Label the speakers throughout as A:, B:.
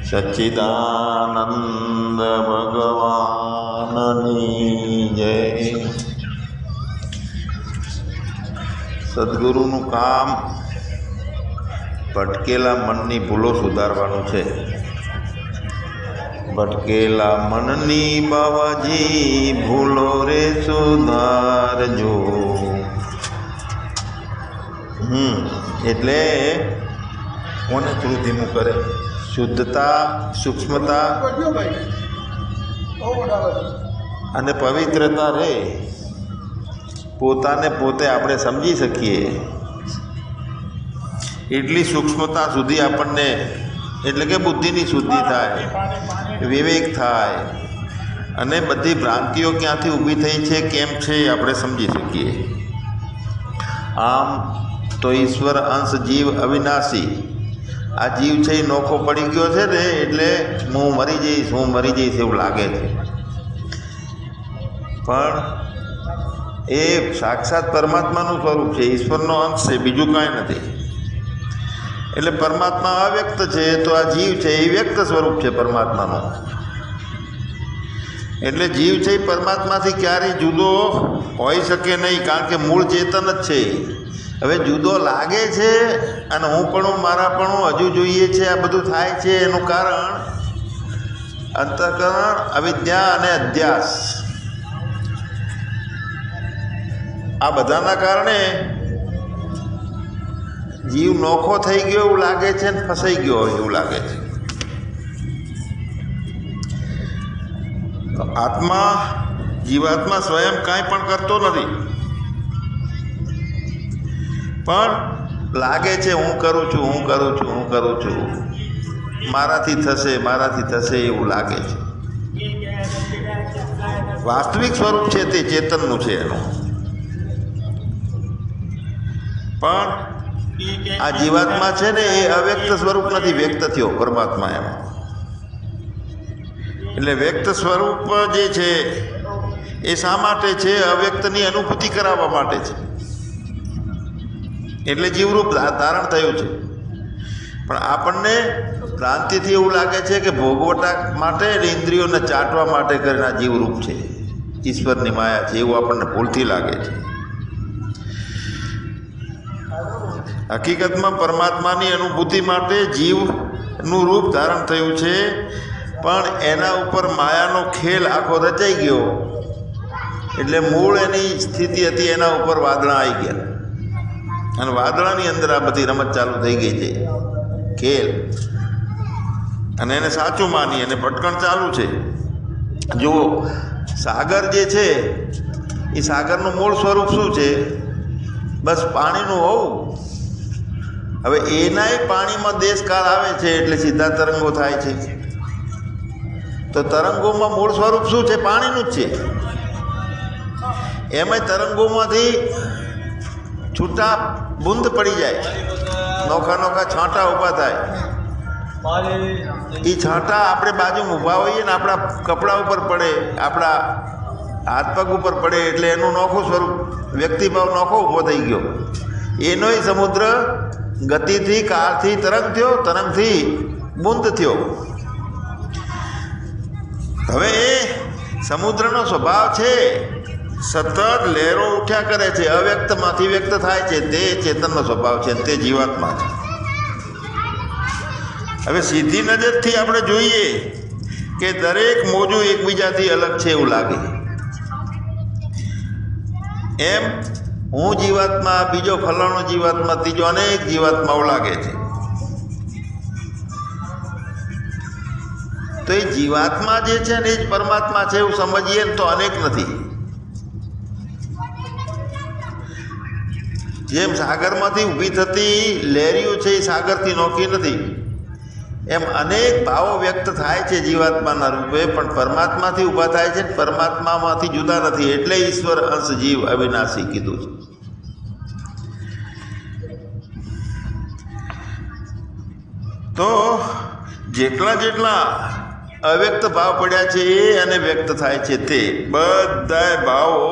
A: સચ્ચિદાનંદ ભગવાનની જય. સદગુરુનું કામ ભટકેલા મનની ભૂલો સુધારવાનું છે. ભટકેલા મનની બાવાજી ભૂલો રે સુધારજો. એટલે કોને થોડું ધીમું કરે? શુદ્ધતા, સૂક્ષ્મતા અને પવિત્રતા રહે, પોતાને પોતે આપણે સમજી શકીએ એટલી સૂક્ષ્મતા સુધી આપણને, એટલે કે બુદ્ધિની શુદ્ધિ થાય, વિવેક થાય અને બધી ભ્રાંતિઓ ક્યાંથી ઊભી થઈ છે, કેમ છે, આપણે સમજી શકીએ. આમ તો ઈશ્વર અંશ જીવ અવિનાશી. આ જીવ છે એ નોખો પડી ગયો છે ને, એટલે હું મરી જઈશ એવું લાગે છે. પણ એ સાક્ષાત પરમાત્માનું સ્વરૂપ છે, ઈશ્વરનો અંશ છે, બીજું કાંઈ નથી. એટલે પરમાત્મા અવ્યક્ત છે, તો આ જીવ છે એ વ્યક્ત સ્વરૂપ છે પરમાત્માનું. એટલે જીવ છે એ પરમાત્માથી ક્યારેય જુદો હોઈ શકે નહીં, કારણ કે મૂળ ચેતન જ છે. હવે જુદો લાગે છે અને હું પણ મારાપણું હજુ જોઈએ છે, આ બધું થાય છે એનું કારણ અંતઃકરણ, અવિદ્યા અને અધ્યાસ. આ બધાના કારણે જીવ નોખો થઈ ગયો એવું લાગે છે ને ફસાઈ ગયો હોય એવું લાગે છે. આત્મા, જીવાત્મા સ્વયં કાંઈ પણ કરતો નથી, પણ લાગે છે હું કરું છું, મારાથી થશે એવું લાગે છે. વાસ્તવિક સ્વરૂપ છે તે ચેતનનું છે એનું. પણ આ જીવાત્મા છે ને એ અવ્યક્ત સ્વરૂપ નથી, વ્યક્ત થયો પરમાત્મા એમાં. એટલે વ્યક્ત સ્વરૂપ જે છે એ શા માટે છે? અવ્યક્તની અનુભૂતિ કરાવવા માટે છે. એટલે જીવરૂપ ધારણ થયું છે. પણ આપણને ભ્રાંતિથી એવું લાગે છે કે ભોગવટા માટે, ઇન્દ્રિયોને ચાટવા માટે કરીને આ જીવરૂપ છે, ઈશ્વરની માયા છે, એવું આપણને ભૂલથી લાગે છે. હકીકતમાં પરમાત્માની અનુભૂતિ માટે જીવનું રૂપ ધારણ થયું છે, પણ એના ઉપર માયાનો ખેલ આખો રચાઈ ગયો. એટલે મૂળ એની સ્થિતિ હતી, એના ઉપર વાદળા આવી ગયા અને વાદળાની અંદર આ બધી રમત ચાલુ થઈ ગઈ છે, ખેલ. અને એને સાચું માની અને ભટકણ ચાલુ છે. જુઓ, સાગર જે છે એ સાગરનું મૂળ સ્વરૂપ શું છે? બસ પાણીનું હોવું. હવે એનાય પાણીમાં દેશકાળ આવે છે એટલે સીધા તરંગો થાય છે. તો તરંગોમાં મૂળ સ્વરૂપ શું છે? પાણીનું જ છે. એમાંય તરંગોમાંથી છૂટા બુંદ પડી જાય, નોખા છાંટા ઊભા થાય. એ છાંટા આપણે બાજુમાં ઊભા હોઈએ ને આપણા કપડા ઉપર પડે, આપણા હાથ પગ ઉપર પડે, એટલે એનું નોખું સ્વરૂપ, વ્યક્તિભાવ નોખો ઊભો થઈ ગયો. એનોય સમુદ્ર ગતિથી, કાળથી તરંગ થયો, તરંગથી બુંદ થયો. હવે એ સમુદ્રનો સ્વભાવ છે, સતત લહેરો ઉઠ્યા કરે છે, અવ્યક્તમાંથી વ્યક્ત થાય છે, તે ચેતનનો સ્વભાવ છે, તે જીવાત્મા છે. હવે સીધી નજરથી આપણે જોઈએ કે દરેક મોજું એકબીજાથી અલગ છે એવું લાગે. એમ હું જીવાત્મા, બીજો ફલાણો જીવાત્મા, ત્રીજો, અનેક જીવાત્માઓ લાગે છે. તો એ જીવાત્મા જે છે ને એ જ પરમાત્મા છે એવું સમજીએ ને તો અનેક નથી. જેમ સાગરમાંથી ઊભી થતી લહેરીઓ છે એ સાગરથી નોખી નથી, એમ અનેક ભાવો વ્યક્ત થાય છે જીવાત્માના રૂપે, પણ પરમાત્માથી ઊભા થાય છે, પરમાત્મામાંથી જુદા નથી. એટલે ઈશ્વર અંશ જીવ અવિનાશી કીધું છે. તો જેટલા અવ્યક્ત ભાવ પડ્યા છે એ અને વ્યક્ત થાય છે તે બધા ભાવો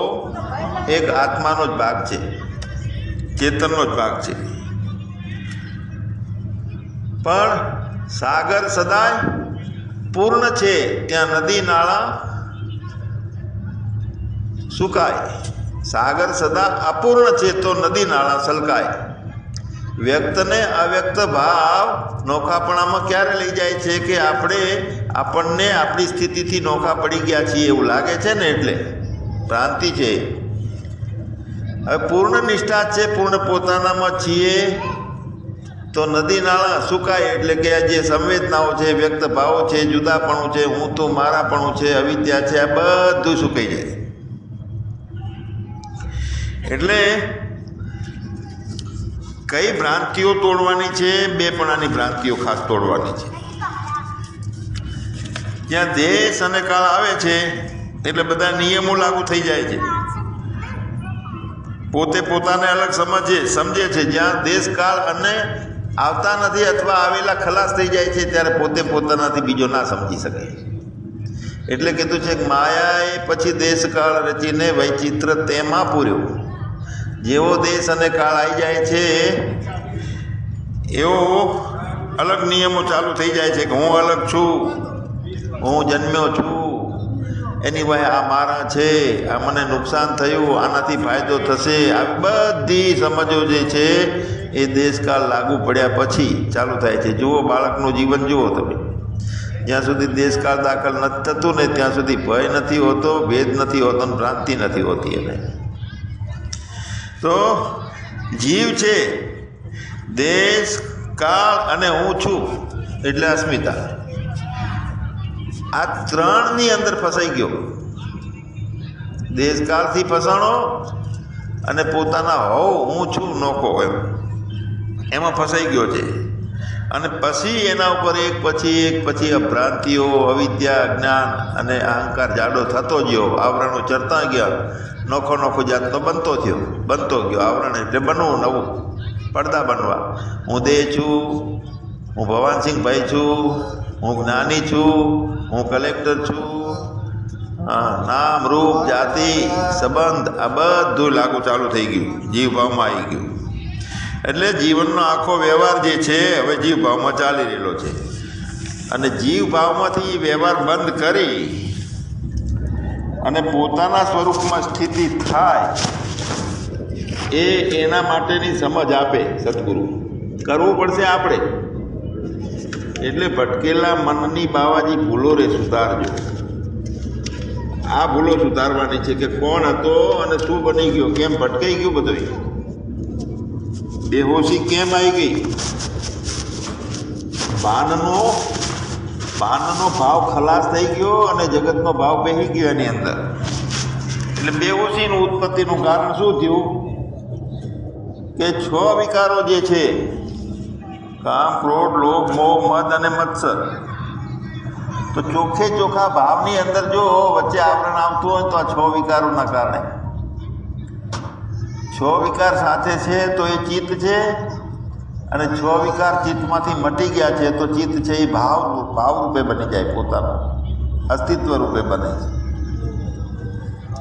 A: એક આત્માનો જ ભાગ છે, ચેતનનો જ ભાગ છે. પણ સાગર સદાય પૂર્ણ છે ત્યાં નદી નાળા સુકાય, સાગર સદા અપૂર્ણ છે તો નદી નાળા છલકાય. વ્યક્તને અવ્યક્ત ભાવ નોખાપણામાં ક્યારે લઈ જાય છે કે આપણને આપણી સ્થિતિથી નોખા પડી ગયા છીએ એવું લાગે છે ને, એટલે ભ્રાંતિ છે. હવે પૂર્ણ નિષ્ઠા છે, પૂર્ણ પોતાનામાં છીએ તો નદી નાળા સુકાય, એટલે કે જે સંવેદનાઓ છે, વ્યક્ત ભાવો છે, જુદાપણું છે, હું તો મારાપણું છે, અવિદ્યા છે, આ બધું સુકાઈ જાય. એટલે કઈ ભ્રાંતિઓ તોડવાની છે? બેપણાની ભ્રાંતિઓ ખાસ તોડવાની છે. જ્યાં દેશ અને કાળ આવે છે એટલે બધા નિયમો લાગુ થઈ જાય છે. પોતે પોતાને અલગ સમજે છે. જ્યાં દેશ કાળ અને આવતા નથી અથવા આવેલા ખલાસ થઈ જાય છે ત્યારે પોતે પોતાનાથી બીજો ના સમજી શકે. એટલે કીધું છે કે માયાએ પછી દેશ કાળ રચીને વૈચિત્ર તેમાં પૂર્યો. જેવો દેશ અને કાળ આવી જાય છે એવો અલગ નિયમો ચાલુ થઈ જાય છે કે હું અલગ છું, હું જન્મ્યો છું, એની વાય આ મારા છે, આ મને નુકસાન થયું, આનાથી ફાયદો થશે. આ બધી સમજો જે છે એ દેશકાળ લાગુ પડ્યા પછી ચાલુ થાય છે. જુઓ બાળકનું જીવન જુઓ તમે, જ્યાં સુધી દેશકાળ દાખલ નથી થતું ને ત્યાં સુધી ભય નથી હોતો, ભેદ નથી હોતો, ભ્રાંતિ નથી હોતી. એને તો જીવ છે, દેશ કાળ અને હું છું એટલે અસ્મિતા, આ ત્રણની અંદર ફસાઈ ગયો. દેશકાળથી ફસાણો અને પોતાના હોવ હું છું નોખો એમાં ફસાઈ ગયો છે. અને પછી એના ઉપર એક પછી અભ્રાંતિઓ, અવિદ્યા, અજ્ઞાન અને અહંકાર જાડો થતો ગયો, આવરણો ચરતા ગયા, નોખો જાતનો બનતો ગયો. આવરણ એટલે બનવું, નવું પડદા બનવા. હું દેહ છું, હું ભવાનસિંહભાઈ છું, હું જ્ઞાની છું, હું કલેક્ટર છું, નામ, રૂપ, જાતિ, સંબંધ આ બધું લાગુ ચાલુ થઈ ગયું, જીવ ભાવમાં આવી ગયું. એટલે જીવનનો આખો વ્યવહાર જે છે હવે જીવ ભાવમાં ચાલી રહેલો છે. અને જીવ ભાવમાંથી વ્યવહાર બંધ કરી અને પોતાના સ્વરૂપમાં સ્થિતિ થાય એના માટેની સમજ આપે સદગુરુ. કરવું પડશે આપણે. એટલે ભટકેલા મનની બાવાજી ભૂલો રે સુધારજો. આ ભૂલો સુધારવાની છે કે કોણ હતો અને શું બની ગયો, કેમ ભટકાઈ ગયું, બધું બેહોશી કેમ આવી ગઈ, ભાનનો ભાવ ખલાસ થઈ ગયો અને જગતનો ભાવ બેસી ગયો એની અંદર. એટલે બેહોશીનું ઉત્પત્તિનું કારણ શું થયું કે 6 વિકારો જે છે, કામ, ક્રોધ, લોભ, મોહ, મદ અને મત્સર, તો ચોખ્ખા ભાવની અંદર જો વચ્ચે આવરણ આવતું હોય તો આ 6 વિકારોના કારણે. 6 વિકાર સાથે છે તો એ ચિત્ત છે, અને 6 વિકાર ચિત્તમાંથી મટી ગયા છે તો ચિત્ત છે એ ભાવ રૂપે બની જાય, પોતાના અસ્તિત્વ રૂપે બને છે.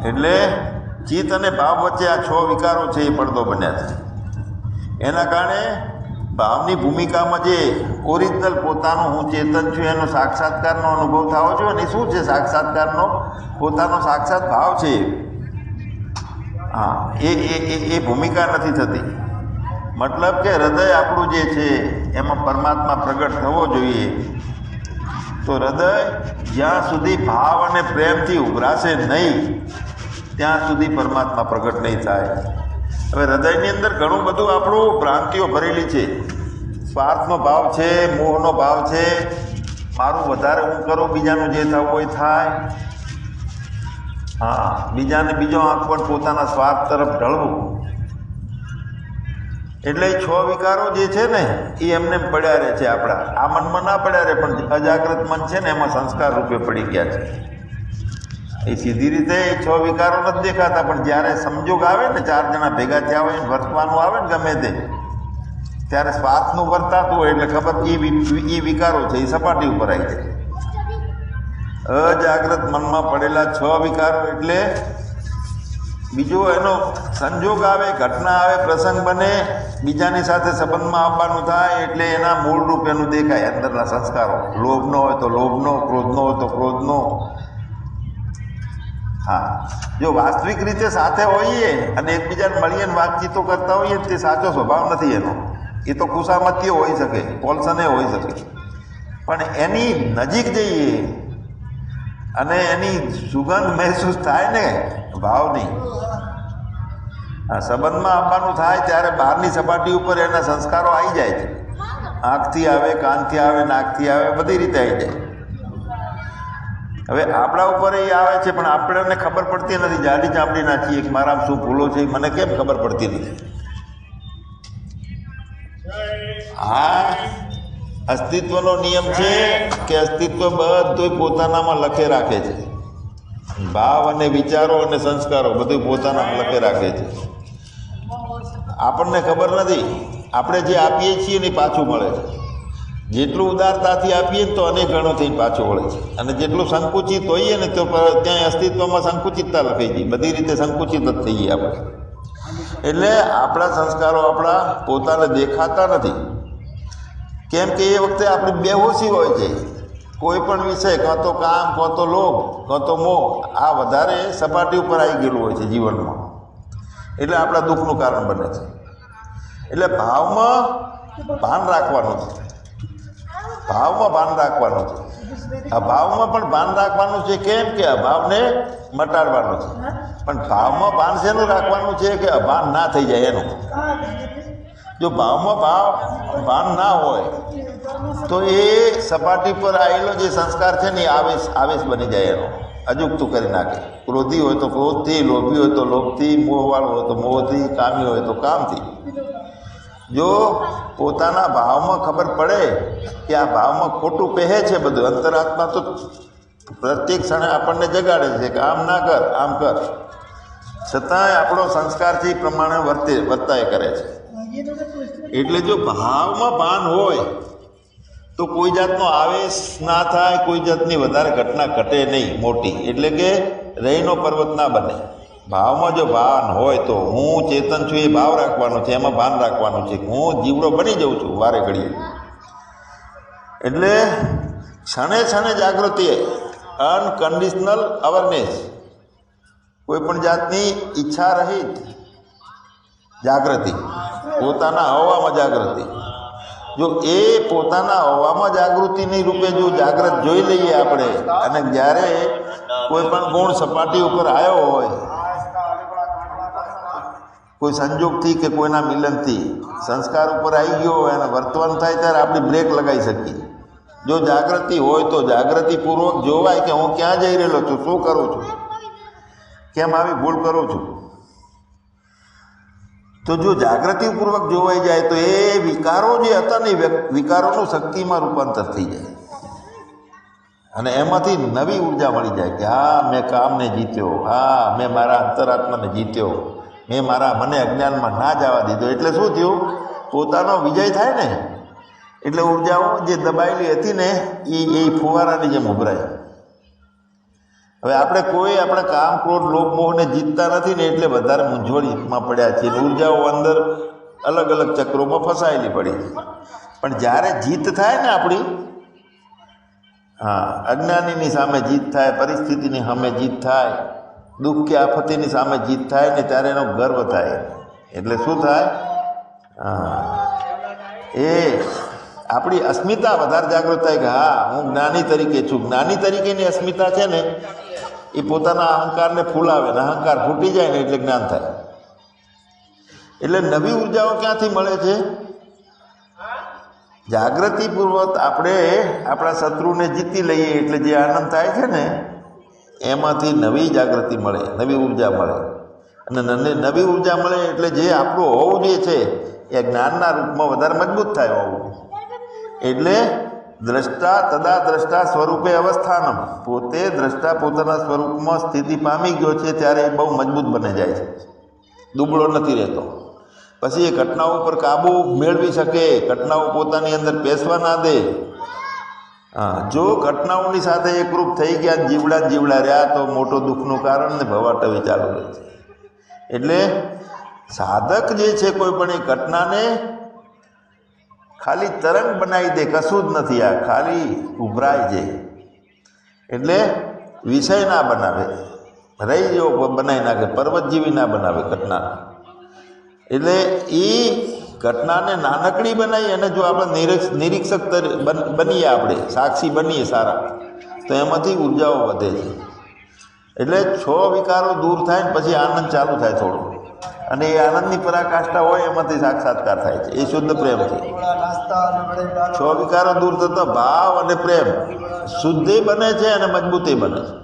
A: એટલે ચિત્ત અને ભાવ વચ્ચે આ 6 વિકારો છે એ પડદો બન્યા છે. એના કારણે ભાવની ભૂમિકામાં જે ઓરિજિનલ પોતાનું હું ચેતન છું એનો સાક્ષાત્કારનો અનુભવ થવો જોઈએ. અને શું છે સાક્ષાત્કારનો? પોતાનો સાક્ષાત ભાવ છે. હા, એ ભૂમિકા નથી થતી. મતલબ કે હૃદય આપણું જે છે એમાં પરમાત્મા પ્રગટ થવો જોઈએ. તો હૃદય જ્યાં સુધી ભાવ અને પ્રેમથી ઉભરાશે નહીં ત્યાં સુધી પરમાત્મા પ્રગટ નહીં થાય. હવે હૃદયની અંદર ઘણું બધું આપણું ભ્રાંતિઓ ભરેલી છે. સ્વાર્થનો ભાવ છે, મોહનો ભાવ છે, મારું વધારે હું કરું, બીજાનું જે થવું હોય થાય. હા, બીજાને બીજો આંખ પણ પોતાના સ્વાર્થ તરફ ઢળવું. એટલે 6 વિકારો જે છે ને એ એમને પડ્યા રહે છે. આપણા આ મનમાં ના પડ્યા રહે, પણ અજાગ્રત મન છે ને એમાં સંસ્કાર રૂપે પડી ગયા છે. એ સીધી રીતે 6 વિકારો નથી દેખાતા, પણ જ્યારે સંજોગ આવે ને, 4 જણા ભેગા થયા હોય, વર્તવાનું આવે ને ગમે તે, ત્યારે સ્વાર્થનું વર્તાતું હોય એટલે ખબર એ વિકારો છે એ સપાટી ઉપર આવી જાય. અજાગ્રત મનમાં પડેલા 6 વિકારો એટલે બીજો એનો સંજોગ આવે, ઘટના આવે, પ્રસંગ બને, બીજાની સાથે સંબંધમાં આવવાનું થાય એટલે એના મૂળ રૂપ એનું દેખાય અંદરના સંસ્કારો. લોભનો હોય તો લોભનો, ક્રોધનો હોય તો ક્રોધનો. હા, જો વાસ્તવિક રીતે સાથે હોઈએ અને એકબીજાને મળીને વાતચીતો કરતા હોઈએ તે સાચો સ્વભાવ નથી એનો. એ તો ખુશામતીઓ હોઈ શકે, કોલસને હોઈ શકે, પણ એની નજીક જઈએ અને એની સુગંધ મહેસૂસ થાય ને, ભાવ નહીં. સંબંધમાં આવવાનું થાય ત્યારે બહારની સપાટી ઉપર એના સંસ્કારો આવી જાય છે. આંખથી આવે, કાનથી આવે, નાકથી આવે, બધી રીતે આવી જાય. હવે આપણા ઉપર એ આવે છે પણ આપણને ખબર પડતી નથી. જાડી ચામડી નાખીએ કે મારામાં શું ભૂલો છે મને કેમ ખબર પડતી નથી. આ અસ્તિત્વનો નિયમ છે કે અસ્તિત્વ બધું પોતાનામાં લખે રાખે છે. ભાવ અને વિચારો અને સંસ્કારો બધું પોતાનામાં લખે રાખે છે. આપણને ખબર નથી. આપણે જે આપીએ છીએ ને પાછું મળે છે. જેટલું ઉદારતાથી આપીએ ને તો અનેક ગણો થઈને પાછું વળે છે, અને જેટલું સંકુચિત હોઈએ ને તો ત્યાં અસ્તિત્વમાં સંકુચિતતા લખાઈ ગઈ, બધી રીતે સંકુચિત જ થઈ ગઈ આપણે. એટલે આપણા સંસ્કારો આપણા પોતાને દેખાતા નથી. કેમ કે એ વખતે આપણી બેહોશી હોય છે. કોઈ પણ વિષય, કાં તો કામ, કાં તો લોભ, કાં તો મોહ, આ વધારે સપાટી ઉપર આવી ગયેલું હોય છે જીવનમાં. એટલે આપણા દુઃખનું કારણ બને છે. એટલે ભાવમાં ભાન રાખવાનું છે. ભાવમાં ભાન રાખવાનું છે. આ ભાવમાં પણ ભાન રાખવાનું છે. કેમ કે અભાવને મટાડવાનું છે. પણ ભાવમાં ભાન શેનું રાખવાનું છે કે અભાન ના થઈ જાય એનું. જો ભાવમાં ભાન ના હોય તો એ સપાટી પર આવેલો જે સંસ્કાર છે ને એ આવેશ બની જાય એનો, અજુગતું કરી નાખે. ક્રોધી હોય તો ક્રોધથી, લોભી હોય તો લોભથી, મોહવાળો હોય તો મોહથી, કામી હોય તો કામથી. જો પોતાના ભાવમાં ખબર પડે કે આ ભાવમાં ખોટું પહેે છે બધું, અંતરાત્મા તો પ્રત્યેક ક્ષણે આપણને જગાડે છે કે આમ ના કર, આમ કર, છતાંય આપણો સંસ્કાર છે એ પ્રમાણે વર્તાય કરે છે. એટલે જો ભાવમાં ભાન હોય તો કોઈ જાતનો આવેશ ના થાય, કોઈ જાતની વધારે ઘટના ઘટે નહીં મોટી. એટલે કે રહીનો પર્વત ના બને. ભાવમાં જો ભાન હોય તો હું ચેતન છું એ ભાવ રાખવાનો છે, એમાં ભાન રાખવાનું છે. હું જીવડો બની જાઉં છું વારે ઘડીએ. એટલે ક્ષણે ક્ષણે જાગૃતિ, અનકન્ડિશનલ અવેરનેસ, કોઈ પણ જાતની ઈચ્છા રહિત જાગૃતિ, પોતાના હવામાં જાગૃતિ. જો એ પોતાના હવામાં જાગૃતિની રૂપે જો જાગૃત જોઈ લઈએ આપણે, અને જ્યારે કોઈ પણ ગુણ સપાટી ઉપર આવ્યો હોય, કોઈ સંજોગથી કે કોઈના મિલનથી સંસ્કાર ઉપર આવી ગયો હોય અને વર્તવાનું થાય ત્યારે આપણી બ્રેક લગાવી શકીએ. જો જાગૃતિ હોય તો જાગૃતિપૂર્વક જોવાય કે હું ક્યાં જઈ રહેલો છું, શું કરું છું, કેમ આવી ભૂલ કરું છું. તો જો જાગૃતિપૂર્વક જોવાઈ જાય તો એ વિકારો જે હતા ને વિકારોનું શક્તિમાં રૂપાંતર થઈ જાય, અને એમાંથી નવી ઉર્જા મળી જાય કે હા મેં કામને જીત્યો, હા મેં મારા અંતરાત્માને જીત્યો, મેં મારા મને અજ્ઞાનમાં ના જવા દીધો. એટલે શું થયું? પોતાનો વિજય થાય ને એટલે ઉર્જાઓ જે દબાયેલી હતી ને એ ફુવારાની જેમ ઉભરાય. હવે આપણે કોઈ આપણા કામ, ક્રોધ, લોભ, મોહને જીતતા નથી ને એટલે વધારે મૂંઝવણીમાં પડ્યા છીએ. ઉર્જાઓ અંદર અલગ અલગ ચક્રોમાં ફસાયેલી પડી છે. પણ જ્યારે જીત થાય ને આપણી, હા, અજ્ઞાનીની સામે જીત થાય, પરિસ્થિતિની સામે જીત થાય, દુઃખ કે આફતીની સામે જીત થાય ને ત્યારે એનો ગર્વ થાય. એટલે શું થાય? એ આપણી અસ્મિતા વધારે જાગૃત થાય કે હા હું જ્ઞાની તરીકે છું. જ્ઞાની તરીકેની અસ્મિતા છે ને એ પોતાના અહંકારને ફૂલાવે ને અહંકાર ફૂટી જાય ને એટલે જ્ઞાન થાય. એટલે નવી ઉર્જાઓ ક્યાંથી મળે છે? જાગૃતિપૂર્વક આપણે આપણા શત્રુને જીતી લઈએ એટલે જે આનંદ થાય છે ને એમાંથી નવી જાગૃતિ મળે, નવી ઉર્જા મળે. અને નવી ઉર્જા મળે એટલે જે આપણું હોવું જે છે એ જ્ઞાનના રૂપમાં વધારે મજબૂત થાય હોવું. એટલે દ્રષ્ટા તદા દ્રષ્ટા સ્વરૂપે અવસ્થાનમ, પોતે દ્રષ્ટા પોતાના સ્વરૂપમાં સ્થિતિ પામી ગયો છે ત્યારે એ બહુ મજબૂત બને જાય છે, દુબળો નથી રહેતો. પછી એ ઘટનાઓ પર કાબૂ મેળવી શકે, ઘટનાઓ પોતાની અંદર પેસવા ના દે. જો ઘટનાઓની સાથે એકરૂપ થઈ ગયા જીવડા રહ્યા તો મોટો દુઃખનું કારણ ને ભવાટવી ચાલુ રહે છે. એટલે સાધક જે છે કોઈ પણ એ ઘટનાને ખાલી તરંગ બનાવી દે, કશું જ નથી, આ ખાલી ઉભરાય છે. એટલે વિષય ના બનાવે, રહી જેવો બનાવી નાખે, પર્વત જેવી ના બનાવે ઘટના. એટલે એ ઘટનાને નાનકડી બનાવી અને જો આપણે નિરીક્ષક બનીએ, આપણે સાક્ષી બનીએ સારા, તો એમાંથી ઉર્જાઓ વધે છે. એટલે 6 વિકારો દૂર થાય ને પછી આનંદ ચાલુ થાય થોડો, અને એ આનંદની પરાકાષ્ઠા હોય એમાંથી સાક્ષાત્કાર થાય છે. એ શુદ્ધ પ્રેમ છે. 6 વિકારો દૂર થતા ભાવ અને પ્રેમ શુદ્ધે બને છે અને મજબૂતે બને છે.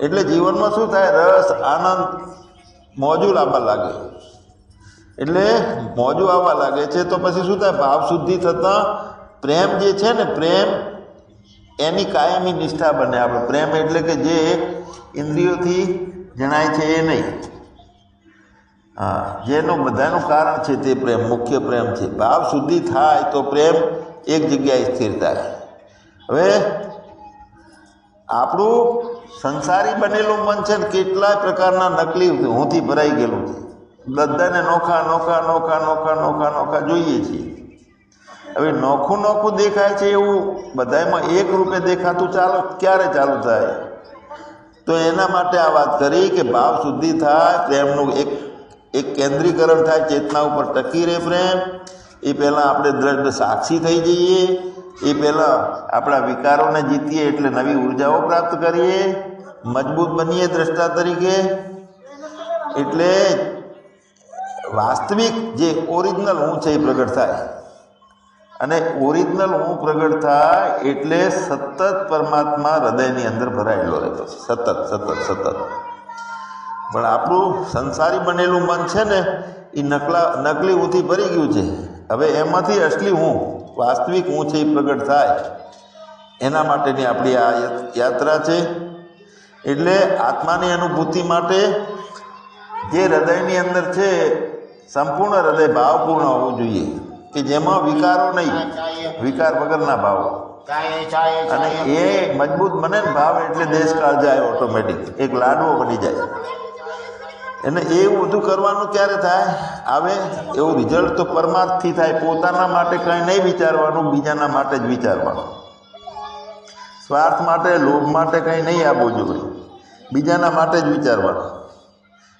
A: એટલે જીવનમાં શું થાય? રસ, આનંદ, મોજું લાવવા લાગે. એટલે મોજું આવવા લાગે છે તો પછી શું થાય? ભાવ શુદ્ધિ થતાં પ્રેમ જે છે ને, પ્રેમ એની કાયમી નિષ્ઠા બને. આપણે પ્રેમ એટલે કે જે ઇન્દ્રિયોથી જણાય છે એ નહીં, હા, જેનું બધાનું કારણ છે તે પ્રેમ, મુખ્ય પ્રેમ છે. ભાવ શુદ્ધિ થાય તો પ્રેમ એક જગ્યાએ સ્થિર થાય. હવે આપણું સંસારી બનેલું મન છે ને, કેટલાય પ્રકારના નકલી હુંથી ભરાઈ ગયેલું છે. બધાને નોખા નોખા નોખા નોખા નોખા નોખા જોઈએ છીએ. હવે નોખું નોખું દેખાય છે એવું બધામાં એક રૂપે દેખાતું ક્યારે ચાલુ થાય? તો એના માટે આ વાત કરી કે ભાવ શુદ્ધિ થાય, પ્રેમનું એક કેન્દ્રીકરણ થાય, ચેતના ઉપર ટકી રહે પ્રેમ. એ પહેલાં આપણે દ્રઢ સાક્ષી થઈ જઈએ, એ પહેલાં આપણા વિકારોને જીતીએ, એટલે નવી ઉર્જાઓ પ્રાપ્ત કરીએ, મજબૂત બનીએ દ્રષ્ટા તરીકે. એટલે વાસ્તવિક જે ઓરિજિનલ હું છે એ પ્રગટ થાય. અને ઓરિજિનલ હું પ્રગટ થાય એટલે સતત પરમાત્મા હૃદયની અંદર ભરાયેલો રહે, પછી સતત. પણ આપણું સંસારી બનેલું મન છે ને, એ નકલી હુંથી ભરી ગયું છે. હવે એમાંથી અસલી હું, વાસ્તવિક હું છે એ પ્રગટ થાય, એના માટેની આપણી આ યાત્રા છે. એટલે આત્માની અનુભૂતિ માટે જે હૃદયની અંદર છે, સંપૂર્ણ હૃદય ભાવપૂર્ણ હોવું જોઈએ, કે જેમાં વિકારો નહીં, વિકાર વગરના ભાવો. અને એ મજબૂત બને ને ભાવ, એટલે દેશકાળ જાય ઓટોમેટિક, એક લાડવો બની જાય. અને એવું બધું કરવાનું ક્યારે થાય આવે? એવું રિઝલ્ટ તો પરમાર્થથી થાય. પોતાના માટે કંઈ નહીં વિચારવાનું, બીજાના માટે જ વિચારવાનું. સ્વાર્થ માટે, લોભ માટે કંઈ નહીં આપવું જોઈએ, બીજાના માટે જ વિચારવાનું.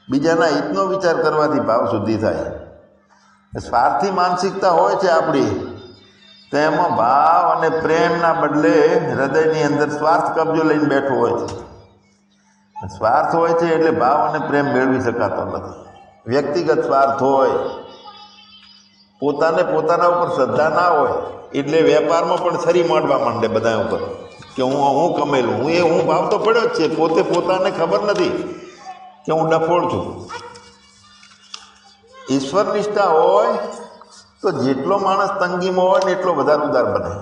A: બીજાના હિતનો વિચાર કરવાથી ભાવ શુદ્ધિ થાય. સ્વાર્થી માનસિકતા હોય છે આપણી, તો એમાં ભાવ અને પ્રેમના બદલે હૃદયની અંદર સ્વાર્થ કબજો લઈને બેઠો હોય છે. સ્વાર્થ હોય છે એટલે ભાવ અને પ્રેમ મેળવી શકાતો નથી. વ્યક્તિગત સ્વાર્થ હોય, પોતાના ઉપર શ્રદ્ધા ના હોય, એટલે વેપારમાં પણ છરી માંડવા માંડે બધા ઉપર, કે હું કમેલું, હું ભાવ તો પડ્યો જ છે. પોતાને ખબર નથી કે હું ડફોળ છું. ઈશ્વર નિષ્ઠા હોય તો જેટલો માણસ તંગીમાં હોય ને એટલો વધારે ઉદાર બને.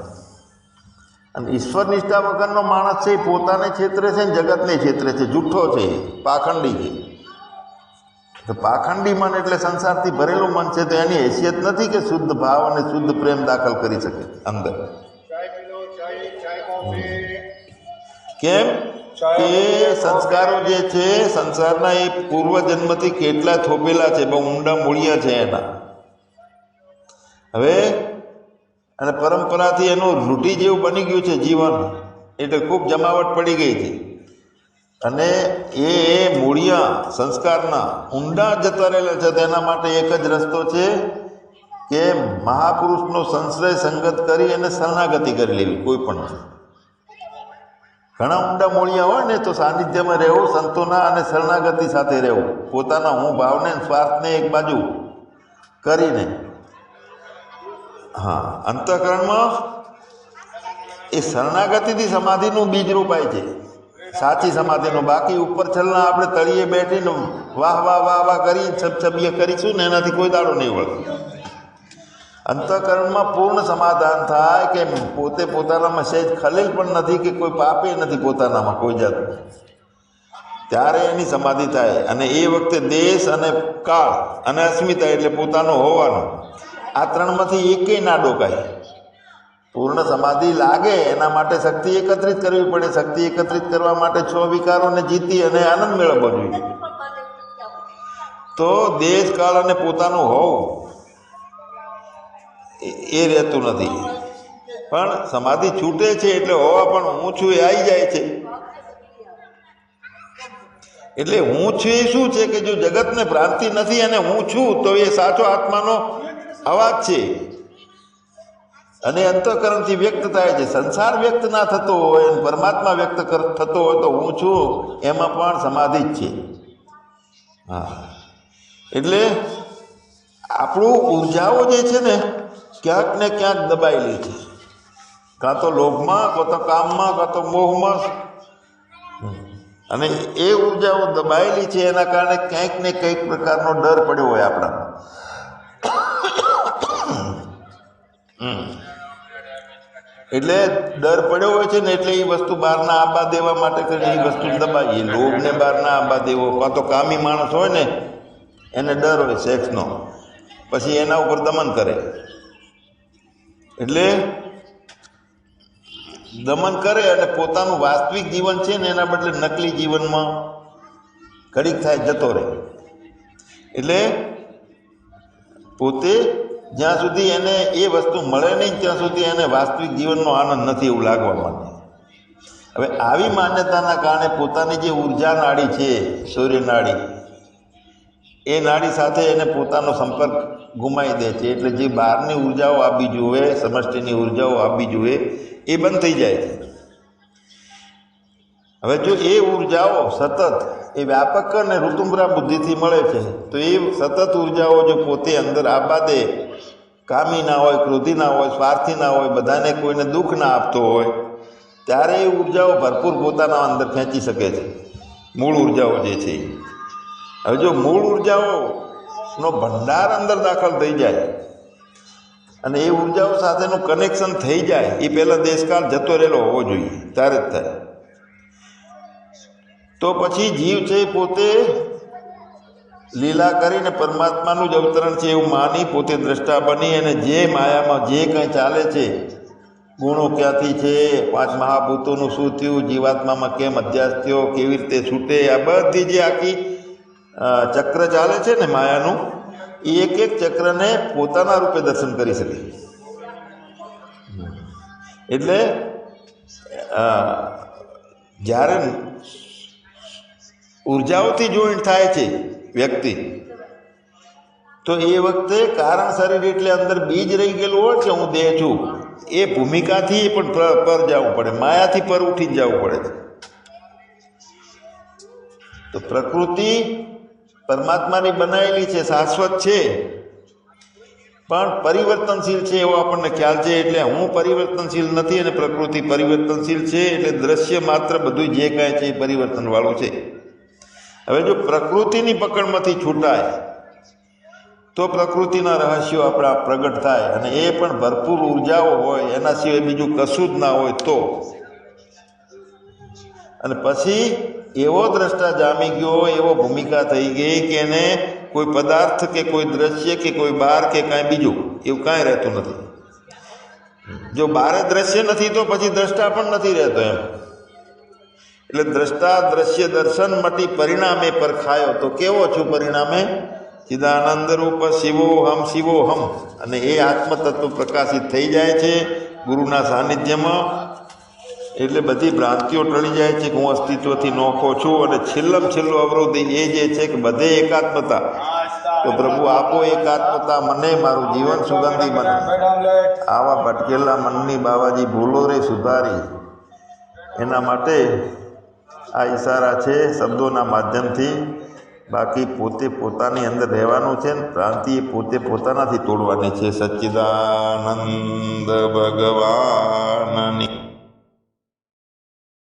A: અને ઈશ્વર નિષ્ઠા વગરનો માણસ છે એ પોતાને ક્ષેત્રે છે ને જગતને ક્ષેત્રે છે, જૂઠ્ઠો છે, પાખંડી છે. તો પાખંડી મન એટલે સંસારથી ભરેલું મન છે, તો એની હેસિયત નથી કે શુદ્ધ ભાવ અને શુદ્ધ પ્રેમ દાખલ કરી શકે અંદર. કેમ કે સંસ્કારો જે છે સંસારના, એ પૂર્વજન્મથી કેટલા થોપેલા છે, બહુ ઊંડા મૂળિયા છે એના. હવે અને પરંપરાથી એનું લૂંટી જેવું બની ગયું છે જીવન, એટલે ખૂબ જમાવટ પડી ગઈ છે. અને એ મૂળિયા સંસ્કારના ઊંડા જતા રહેલા છે. તેના માટે એક જ રસ્તો છે કે મહાપુરુષનો સંશ્રય સંગત કરી અને શરણાગતિ કરી લેવી. કોઈ પણ ઘણા ઊંડા મૂળિયા હોય ને તો સાનિધ્યમાં રહેવું, સંતોના અને શરણાગતિ સાથે રહેવું, પોતાના હું ભાવને સ્વાર્થને એક બાજુ કરીને. હા, અંતઃકરણમાં એ શરણાગતિથી સમાધિનું બીજ રોપાય છે, સાચી સમાધિનું. બાકી ઉપર છલના આપણે તળિયે બેઠીને વાહ વાહ વાહ વાહ કરી છબછબીએ કરીશું ને એનાથી કોઈ દાડો નહીં વળે. અંતઃકરણમાં પૂર્ણ સમાધાન થાય કે પોતે પોતાનામાં સહેજ ખલેલ પણ નથી, કે કોઈ પાપે નથી પોતાનામાં કોઈ જાત, ત્યારે એની સમાધિ થાય. અને એ વખતે દેશ અને કાળ અને અસ્મિતા એટલે પોતાનો હોવાનો, આ ત્રણમાંથી એકેય ના ડોકાય. પૂર્ણ સમાધિ લાગે એના માટે શક્તિ એકત્રિત કરવી પડે. શક્તિ એકત્રિત કરવા માટે 6 વિકારોને જીતી અને આનંદ મેળવવો જોઈએ. તો દેશ કાળ અને પોતાનું હોવું એ રહેતું નથી. પણ સમાધિ છૂટે છે એટલે હોવા પણ હું છું એ આવી જાય છે. એટલે હું છું એ શું છે કે જો જગતને ભ્રાંતિ નથી અને હું છું તો એ સાચો આત્માનો અવાજ છે અને અંતઃકરણથી વ્યક્ત થાય છે. સંસાર વ્યક્ત ના થતો હોય, પરમાત્મા વ્યક્ત થતો હોય તો હું છું એમાં પણ સમાધિ જ છે. હા, એટલે આપણું ઉર્જાઓ જે છે ને ક્યાંક ને ક્યાંક દબાયેલી છે, કાં તો લોભમાં, કાં તો કામમાં, કાં તો મોહમાં. અને એ ઉર્જાઓ દબાયેલી છે એના કારણે કંઈક ને કંઈક પ્રકારનો ડર પડ્યો હોય આપણામાં. એટલે ડર પડ્યો હોય છે ને એટલે એ વસ્તુ બહારના આંબા દેવા માટે કરીને એ વસ્તુ દબાવીએ. લોભને બહારના આંબા દેવો, કાં તો કામી માણસ હોય ને એને ડર હોય સેક્સનો, પછી એના ઉપર દમન કરે. એટલે દમન કરે અને પોતાનું વાસ્તવિક જીવન છે ને એના બદલે નકલી જીવનમાં ઘડીક થાય જતો રહે. એટલે પોતે જ્યાં સુધી એને એ વસ્તુ મળે નહીં ત્યાં સુધી એને વાસ્તવિક જીવનનો આનંદ નથી એવું લાગવા માંડે. હવે આવી માન્યતાના કારણે પોતાની જે ઉર્જા નાડી છે, સૂર્ય નાડી, એ નાડી સાથે એને પોતાનો સંપર્ક ગુમાવી દે છે. એટલે જે બહારની ઉર્જાઓ આપવી જોઈએ, સમષ્ટિની ઉર્જાઓ આપવી જોઈએ, એ બંધ થઈ જાય છે. હવે જો એ ઉર્જાઓ સતત એ વ્યાપક અને ઋતુમ્બરા બુદ્ધિથી મળે છે તો એ સતત ઉર્જાઓ જો પોતે અંદર આપવા દે, કામી ના હોય, ક્રોધી ના હોય, સ્વાર્થી ના હોય, બધાને કોઈને દુઃખ ના આપતો હોય, ત્યારે એ ઉર્જાઓ ભરપૂર પોતાના અંદર ખેંચી શકે છે, મૂળ ઉર્જાઓ જે છે. હવે જો મૂળ ઉર્જાઓનો ભંડાર અંદર દાખલ થઈ જાય અને એ ઉર્જાઓ સાથેનું કનેક્શન થઈ જાય, એ પહેલાં દેશકાળ જતો રહેલો હોવો જોઈએ, ત્યારે જ થાય. તો પછી જીવ છે પોતે લીલા કરીને પરમાત્માનું જ અવતરણ છે એવું માની પોતે દ્રષ્ટા બની અને જે માયામાં જે કંઈ ચાલે છે, ગુણો ક્યાંથી છે, પાંચ મહાભૂતોનું શું થયું, જીવાત્મામાં કેમ અધ્યાસ થયો, કેવી રીતે છૂટે, આ બધી જે આખી ચક્ર ચાલે છે ને માયાનું, એ એક એક ચક્રને પોતાના રૂપે દર્શન કરી શકે. એટલે જ્યારે ઉર્જાઓથી જોઈન્ટ થાય છે વ્યક્તિ, તો એ વખતે કારણ શરીર એટલે અંદર બીજ રહી ગયેલું હોય કે હું દેહ છું, એ ભૂમિકાથી પણ પર જવું પડે, માયાથી પર ઉઠી જવું પડે છે. તો પ્રકૃતિ પરમાત્માની બનાવેલી છે, શાશ્વત છે, પણ પરિવર્તનશીલ છે એવો આપણને ખ્યાલ છે. એટલે હું પરિવર્તનશીલ નથી અને પ્રકૃતિ પરિવર્તનશીલ છે. એટલે દ્રશ્ય માત્ર બધું જે કાંઈ છે એ પરિવર્તનવાળું છે. હવે જો પ્રકૃતિની પકડમાંથી છૂટાય તો પ્રકૃતિના રહસ્યો આપણા પ્રગટ થાય, અને એ પણ ભરપૂર ઉર્જાઓ હોય, એના સિવાય બીજું કશું જ ના હોય તો. અને પછી એવો દ્રષ્ટા જામી ગયો, એવો ભૂમિકા થઈ ગઈ કે એને કોઈ પદાર્થ કે કોઈ દ્રશ્ય કે કોઈ બાર કે કાંઈ બીજું એવું કાંઈ રહેતું નથી. જો બારે દ્રશ્ય નથી તો પછી દ્રષ્ટા પણ નથી રહેતો એમ. એટલે દ્રષ્ટા દ્રશ્ય દર્શન મટી પરિણામે પરખાયો. તો કેવો છું પરિણામે? ચિદાનંદ રૂપ શિવોહમ શિવોહમ. અને એ આત્મતત્વ પ્રકાશિત થઈ જાય છે ગુરુના સાનિધ્યમાં. એટલે બધી ભ્રાંતિઓ ટળી જાય છે કે હું અસ્તિત્વથી નોખો છું. અને છેલ્લો અવરોધ એ જે છે કે બધે એકાત્મતા. તો પ્રભુ આપો એકાત્મતા મને, મારું જીવન સુગંધી બને. આવા ભટકેલા મનની બાવાજી ભૂલો રે સુધારી. એના માટે આ ઈશારા છે શબ્દોના માધ્યમથી. બાકી પોતે પોતાની અંદર રહેવાનું છે ને ભ્રાંતિ એ પોતે પોતાનાથી તોડવાની છે. સચ્ચિદાનંદ ભગવાનની